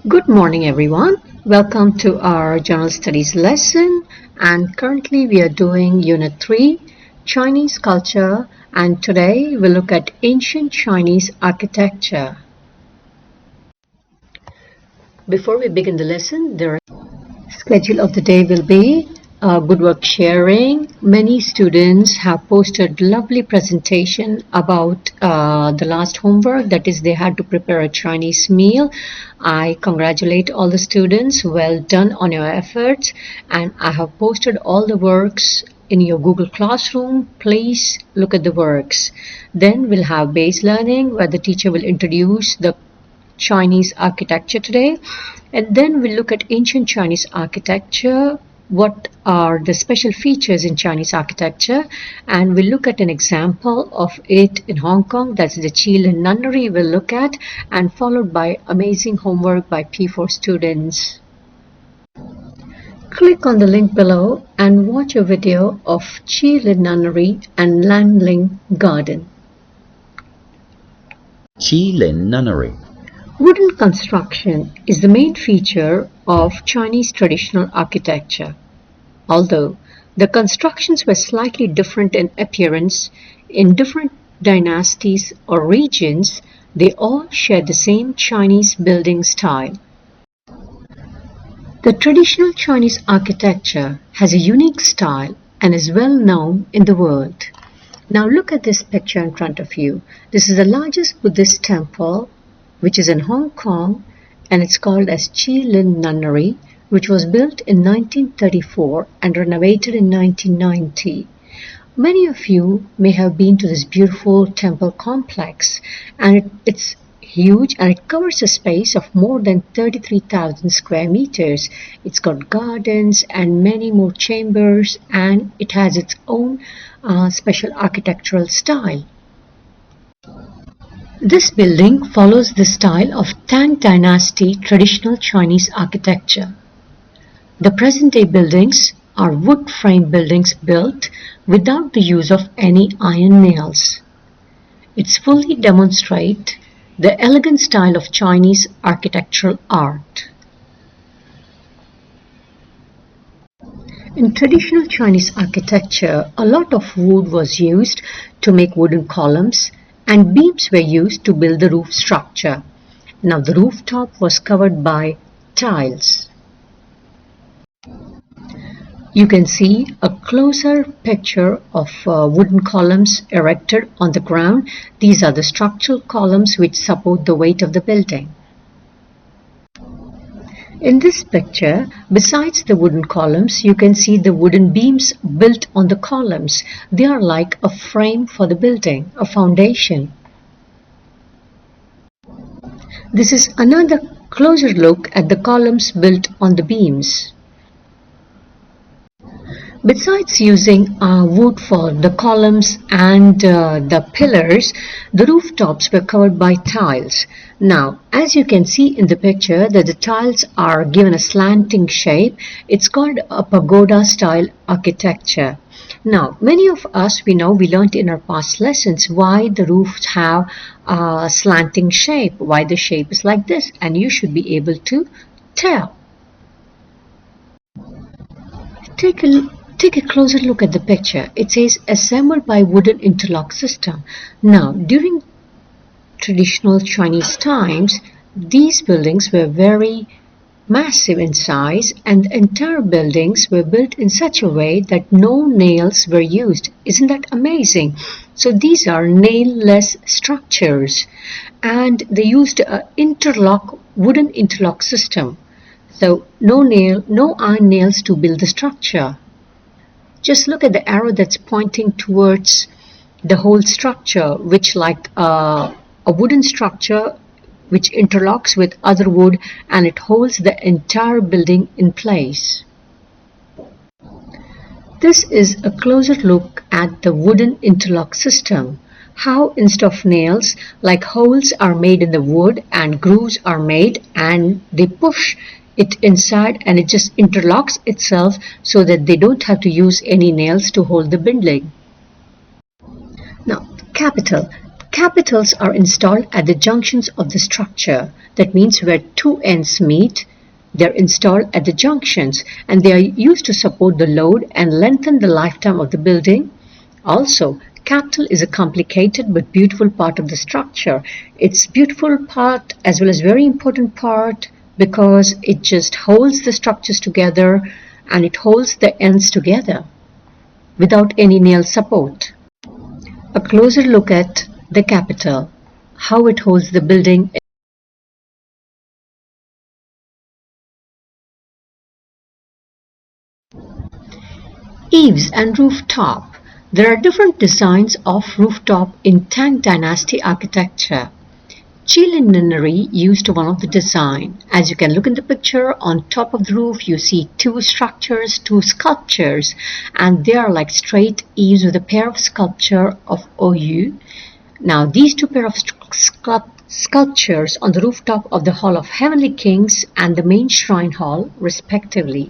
Good morning, everyone. Welcome to our General Studies lesson. And currently, we are doing Unit 3 Chinese Culture. And today, we'll look at ancient Chinese architecture. Before we begin the lesson, the schedule of the day will be good work sharing. Many students have posted lovely presentation about the last homework, that is they had to prepare a Chinese meal. I congratulate all the students. Well done on your efforts, and I have posted all the works in your Google Classroom. Please look at the works. Then we'll have base learning where the teacher will introduce the Chinese architecture today, and then we'll look at ancient Chinese architecture. What are the special features in Chinese architecture, and we'll look at an example of it in Hong Kong. That's the Chi Lin Nunnery we'll look at, and followed by amazing homework by P4 students. Click on the link below and watch a video of Chi Lin Nunnery and Lanling Garden. Chi Lin Nunnery. Wooden construction is the main feature of Chinese traditional architecture. Although the constructions were slightly different in appearance in different dynasties or regions, they all share the same Chinese building style. The traditional Chinese architecture has a unique style and is well known in the world. Now look at this picture in front of you. This is the largest Buddhist temple, which is in Hong Kong, and it's called as Chi Lin Nunnery, which was built in 1934 and renovated in 1990. Many of you may have been to this beautiful temple complex, and it's huge, and it covers a space of more than 33,000 square meters. It's got gardens and many more chambers, and it has its own special architectural style. This building follows the style of Tang Dynasty traditional Chinese architecture. The present-day buildings are wood frame buildings built without the use of any iron nails. It fully demonstrates the elegant style of Chinese architectural art. In traditional Chinese architecture, a lot of wood was used to make wooden columns, and beams were used to build the roof structure. Now the rooftop was covered by tiles. You can see a closer picture of wooden columns erected on the ground. These are the structural columns which support the weight of the building. In this picture, besides the wooden columns, you can see the wooden beams built on the columns. They are like a frame for the building, a foundation. This is another closer look at the columns built on the beams. Besides using wood for the columns and the pillars, the rooftops were covered by tiles. Now, as you can see in the picture, that the tiles are given a slanting shape. It's called a pagoda style architecture. Now, many of us, we learned in our past lessons why the roofs have a slanting shape, why the shape is like this, and you should be able to tell. Take a closer look at the picture. It says assembled by wooden interlock system. Now, during traditional Chinese times, these buildings were very massive in size, and the entire buildings were built in such a way that no nails were used. Isn't that amazing? So these are nail-less structures, and they used a wooden interlock system. So no iron nails to build the structure. Just look at the arrow that's pointing towards the whole structure, which like a wooden structure which interlocks with other wood, and it holds the entire building in place. This is a closer look at the wooden interlock system. How instead of nails, like holes are made in the wood and grooves are made, and they push it inside and it just interlocks itself so that they don't have to use any nails to hold the building. Now, capital. Capitals are installed at the junctions of the structure. That means where two ends meet, they're installed at the junctions, and they are used to support the load and lengthen the lifetime of the building. Also, capital is a complicated but beautiful part of the structure. It's beautiful part as well as very important part because it just holds the structures together and it holds the ends together without any nail support. A closer look at the capital, how it holds the building. Eaves and rooftop. There are different designs of rooftop in Tang Dynasty architecture. Jilin Nunnery used one of the design. As you can look in the picture, on top of the roof you see two structures, two sculptures, and they are like straight eaves with a pair of sculpture of Oyu. Now these two pair of sculptures on the rooftop of the Hall of Heavenly Kings and the main shrine hall respectively.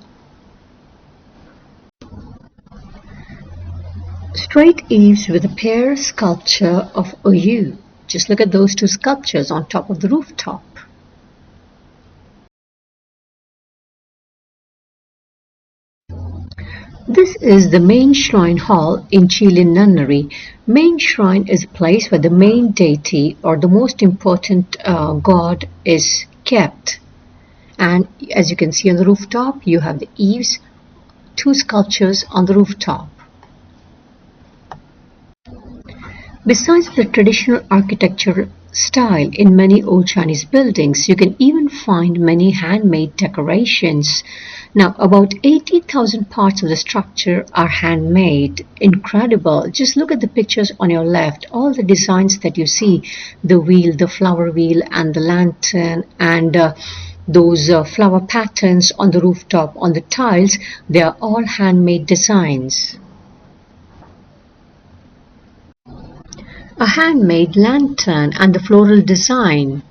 Straight eaves with a pair sculpture of Oyu. Just look at those two sculptures on top of the rooftop. This is the main shrine hall in Jilin Nunnery. Main shrine is a place where the main deity or the most important god is kept. And as you can see on the rooftop, you have the eaves, two sculptures on the rooftop. Besides the traditional architectural style in many old Chinese buildings, you can even find many handmade decorations. Now, about 80,000 parts of the structure are handmade. Incredible. Just look at the pictures on your left. All the designs that you see, the wheel, the flower wheel, and the lantern, and those flower patterns on the rooftop, on the tiles, they are all handmade designs. A handmade lantern and the floral design.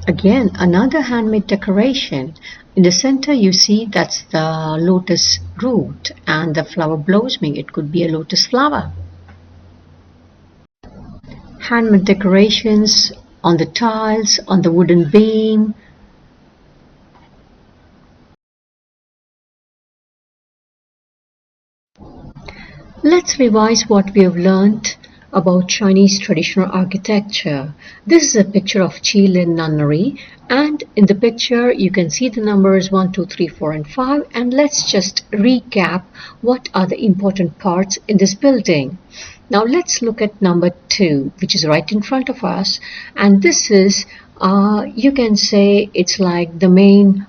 Again, another handmade decoration. In the center you see that's the lotus root and the flower blossoming. It could be a lotus flower. Handmade decorations on the tiles, on the wooden beam. Let's revise what we have learned about Chinese traditional architecture. This is a picture of Jilin Nunnery, and in the picture you can see the numbers 1, 2, 3, 4 and 5, and let's just recap what are the important parts in this building. Now let's look at number 2, which is right in front of us, and this is you can say it's like the main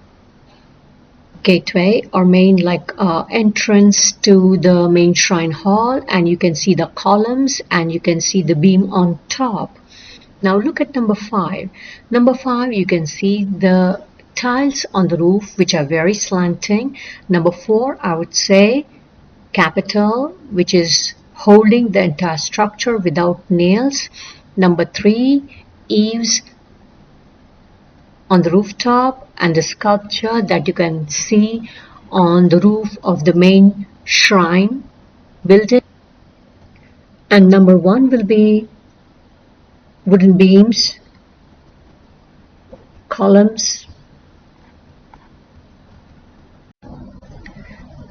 gateway or main entrance to the main shrine hall, and you can see the columns and you can see the beam on top. Now look at number 5. Number 5, you can see the tiles on the roof which are very slanting. Number 4, I would say capital, which is holding the entire structure without nails. Number 3, eaves on the rooftop and the sculpture that you can see on the roof of the main shrine building. And number 1 will be wooden beams, columns.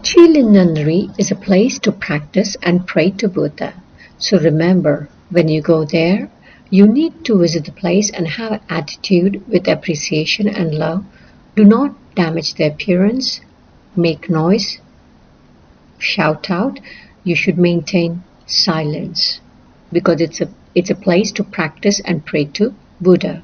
Jilin Nunnery is a place to practice and pray to Buddha. So remember, when you go there, you need to visit the place and have an attitude with appreciation and love. Do not damage the appearance, make noise, shout out. You should maintain silence because it's a place to practice and pray to Buddha.